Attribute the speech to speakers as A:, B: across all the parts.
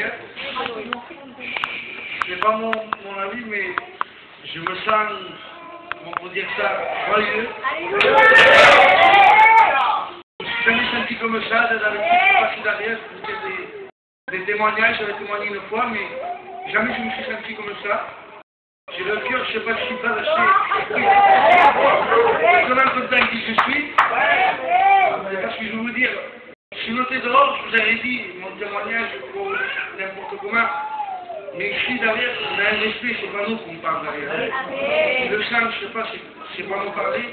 A: Seigneur. C'est pas mon avis, mais je me sens, on peut dire ça, joyeux. Je me suis jamais senti comme ça, dans le petit passé derrière, c'était des témoignages, j'avais témoigné une fois, mais jamais je me suis senti comme ça. J'ai le cœur, je ne sais pas si je suis pas lâché. Comment content qui je suis. Parce que je vais vous dire, je suis noté dehors, je vous avais dit, mon témoignage pour n'importe comment. Mais ici derrière, on a un respect, c'est pas nous qu'on parle derrière. Le chant, je ne sais pas, c'est pas nous parler,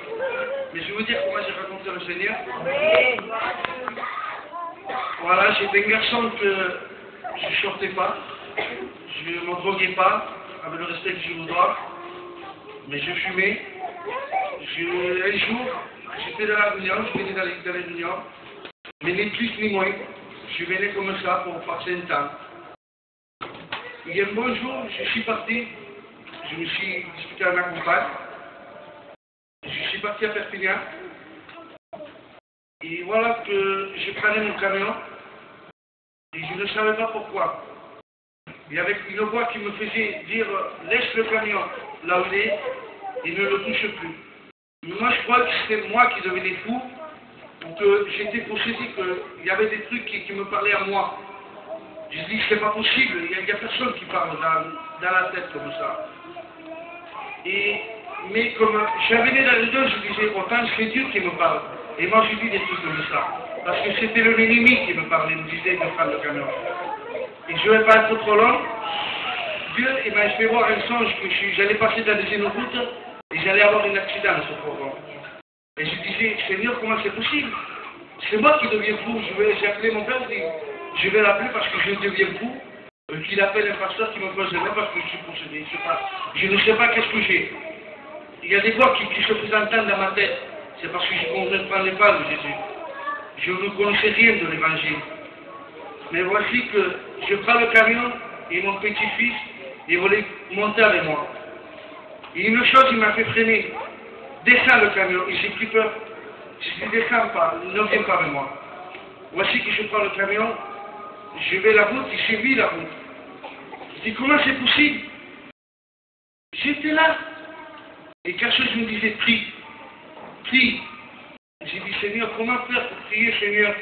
A: mais je vais vous dire comment j'ai rencontré le Seigneur. Voilà, j'étais un garçon que je ne sortais pas, je ne me droguais pas, avec le respect que je vous dois, mais je fumais. Un jour, j'étais dans la réunion, je venais dans les réunions, mais ni plus ni moins, je venais comme ça pour passer un temps. Et un bon jour, je suis parti, je me suis disputé avec ma compagne, je suis parti à Perpignan, et voilà que je prenais mon camion, et je ne savais pas pourquoi. Il y avait une voix qui me faisait dire « laisse le camion là où il est et ne le touche plus ». Mais moi je crois que c'était moi qui devenais fou, ou que j'étais possédé, qu'il y avait des trucs qui me parlaient à moi. Je dis c'est pas possible, il n'y a personne qui parle dans la tête comme ça. Mais comme j'avais dans les deux, je disais autant c'est Dieu qui me parle. Et moi je dis des trucs comme ça. Parce que c'était l'ennemi qui me parlait, me disait de prendre le camion. Et je ne vais pas être trop long. Dieu m'a fait voir un songe que j'allais passer dans une route et j'allais avoir un accident à ce programme. Et je disais, Seigneur, comment c'est possible? C'est moi qui deviens fou. J'ai appelé mon père, je vais l'appeler parce que je deviens fou. Qu'il appelle un pasteur qui me pose le main parce que je suis possédé. Je ne sais pas qu'est-ce que j'ai. Il y a des voix qui se présentent dans ma tête. C'est parce que je ne comprenais pas de Jésus. Je ne connaissais rien de l'évangile. Mais voici que je prends le camion et mon petit-fils, il voulait monter avec moi. Et une chose, il m'a fait freiner. Descends le camion. Et j'ai pris peur. Je dis, descends pas, ne viens pas avec moi. Voici que je prends le camion, je vais la route et j'ai vu la route. Je dis, comment c'est possible? J'étais là. Et quelque chose me disait, prie. Prie. J'ai dit, Seigneur, comment faire pour prier, Seigneur?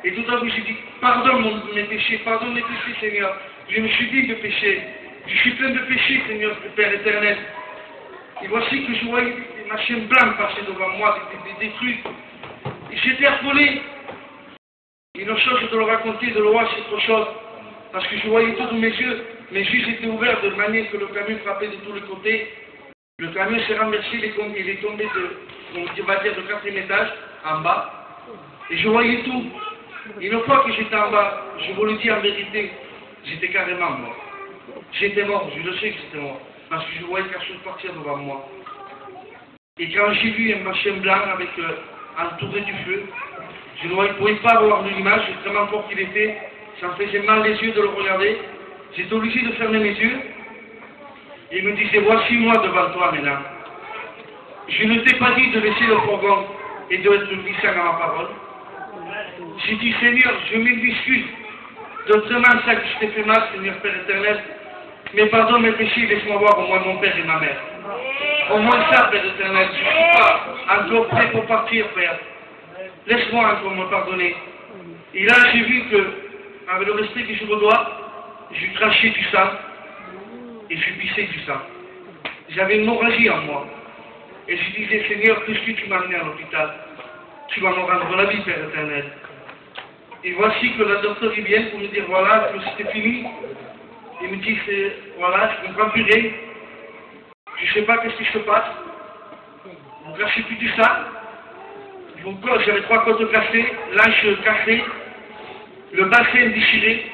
A: Et tout à coup, j'ai dit, pardonne mes péchés, Seigneur. Je me suis dit de pécher. Je suis plein de péchés, Seigneur, Père éternel. Et voici que je voyais des machines blanches passer devant moi, des trucs. Et j'étais affolé. Et une chose, je te le raconter, de le voir, c'est autre chose. Parce que je voyais tout de mes yeux étaient ouverts de manière que le camion frappait de tous les côtés. Le camion s'est renversé, il est tombé de 4e étage, en bas. Et je voyais tout. Une fois que j'étais en bas, je vous le dis en vérité, j'étais carrément mort. J'étais mort, je le sais que j'étais mort. Parce que je voyais quelque chose partir devant moi. Et quand j'ai vu un machin blanc avec entouré du feu, je ne pouvais pas voir l'image, tellement fort qu'il était. Ça me faisait mal les yeux de le regarder. J'étais obligé de fermer mes yeux. Et il me disait, voici moi devant toi maintenant. Je ne t'ai pas dit de laisser le fourgon et d'être glissant à ma parole. J'ai dit, Seigneur, je m'excuse de vraiment ça que je t'ai fait mal, Seigneur Père éternel. Mais pardonne mes péchés, laisse-moi voir au moins mon père et ma mère. Au moins ça, Père éternel, je ne suis pas encore prêt pour partir, Père. Laisse-moi encore me pardonner. Et là, j'ai vu que, avec le respect que je vous dois, j'ai craché du sang et j'ai pissé du sang. J'avais une hémorragie en moi. Et je disais, Seigneur, puisque tu m'as amené à l'hôpital, tu vas me rendre la vie, Père éternel. Et voici que le docteur vient pour me dire, voilà, que c'était fini. Il me dit, voilà, je ne comprends plus rien. Je ne sais pas qu'est-ce qui se passe. Vous ne crachez plus du sang. J'avais 3 côtes cassées, l'anche cassée, le bassin déchiré.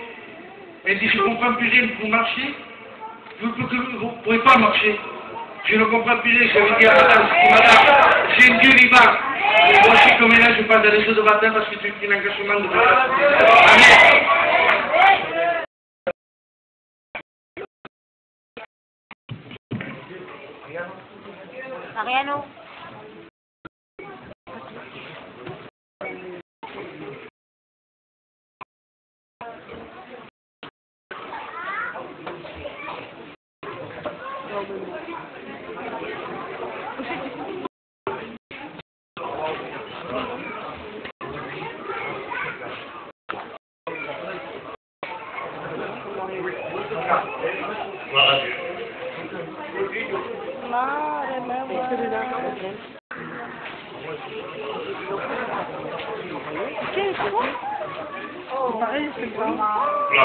A: Elle dit, je ne comprends plus rien, vous marchez. Vous ne pouvez pas marcher. Je ne comprends plus rien. J'avais dit à madame, j'ai un Dieu vivant. Et voici comme là, je parle de les choses de baptême parce que tu es un engagement de baptême. Amen.
B: Mariano. Gloire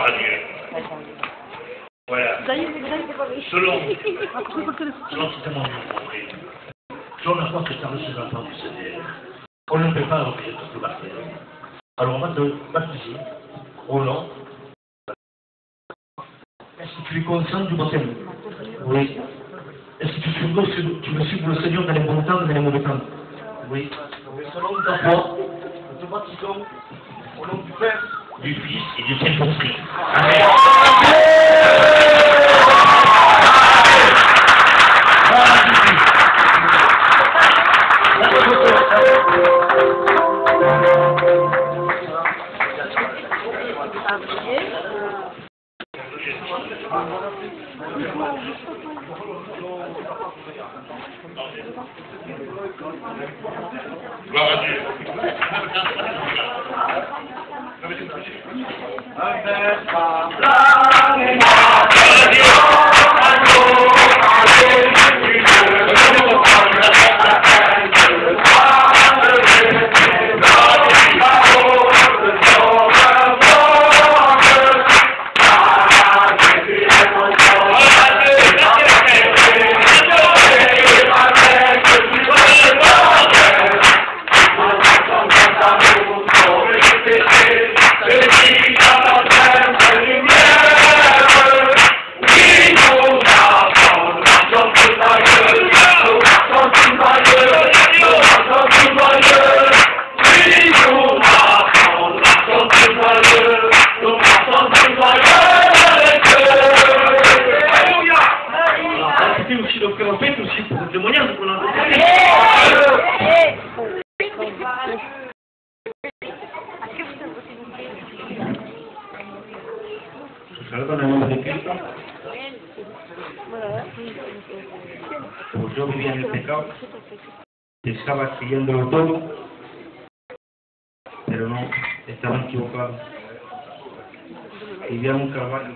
B: à Dieu. Voilà. Selon ce témoignage compris, selon la foi que tu as reçu de la part du Seigneur, on ne peut pas refuser tout le baptême. Alors on va te baptiser au nom. Est-ce que tu es conscient du baptême? Oui. Est-ce que tu me suis pour le Seigneur dans les bons temps et dans les mauvais temps? Oui. Selon ta foi, nous te baptisons au nom du Père, du Fils et du Saint-Esprit. Amen. Gloire à Dieu. Salve nel nome di Cristo. Como yo vivía en el pecado, estaba siguiéndolo todo, pero no, estaba equivocado. Vivía en un calvario.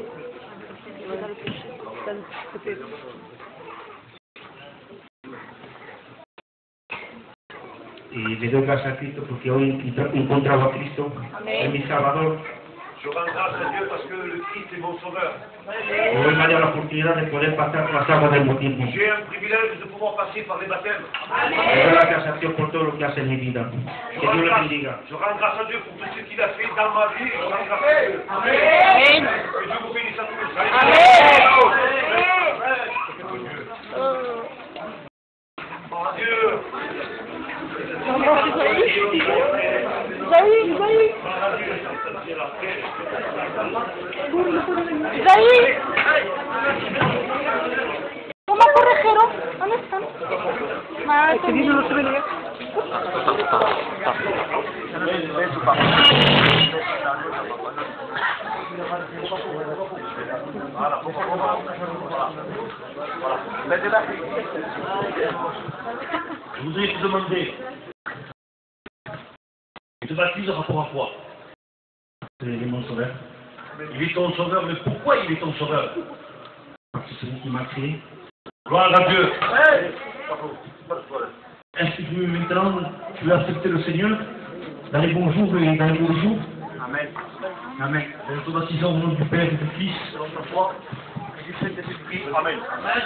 B: Y le doy gracias a Cristo porque hoy he encontrado a Cristo, es mi Salvador.
C: Je rends grâce à Dieu parce que le Christ est mon sauveur.
B: Hoy me ha dado la oportunidad de poder pasar por las aguas del bautismo.
C: J'ai un privilège de pouvoir passer par les baptêmes.
B: Le doy gracias a Dios por todo lo que hace en mi vida. Que Dios le bendiga.
C: Je rends grâce à Dieu pour tout ce qu'il a fait dans ma vie. Je rends grâce à Dieu. Amen. Que Dieu vous bénisse à tous. Dieu.
D: Isaí, toma correjero, ¿dónde están? Este vídeo no se ve bien.
B: Je voudrais te demander, tu te baptises en rapport à quoi? Il est mon sauveur. Il est ton sauveur, mais pourquoi il est ton sauveur? Parce que c'est lui qui m'a créé. Gloire à Dieu. Est-ce que maintenant tu veux accepter le Seigneur dans les bons jours et dans les mauvais jours? Amen. Amen. Nous te baptisons au nom du Père et du Fils, selon ta foi, et du Saint-Esprit. Amen. Amen.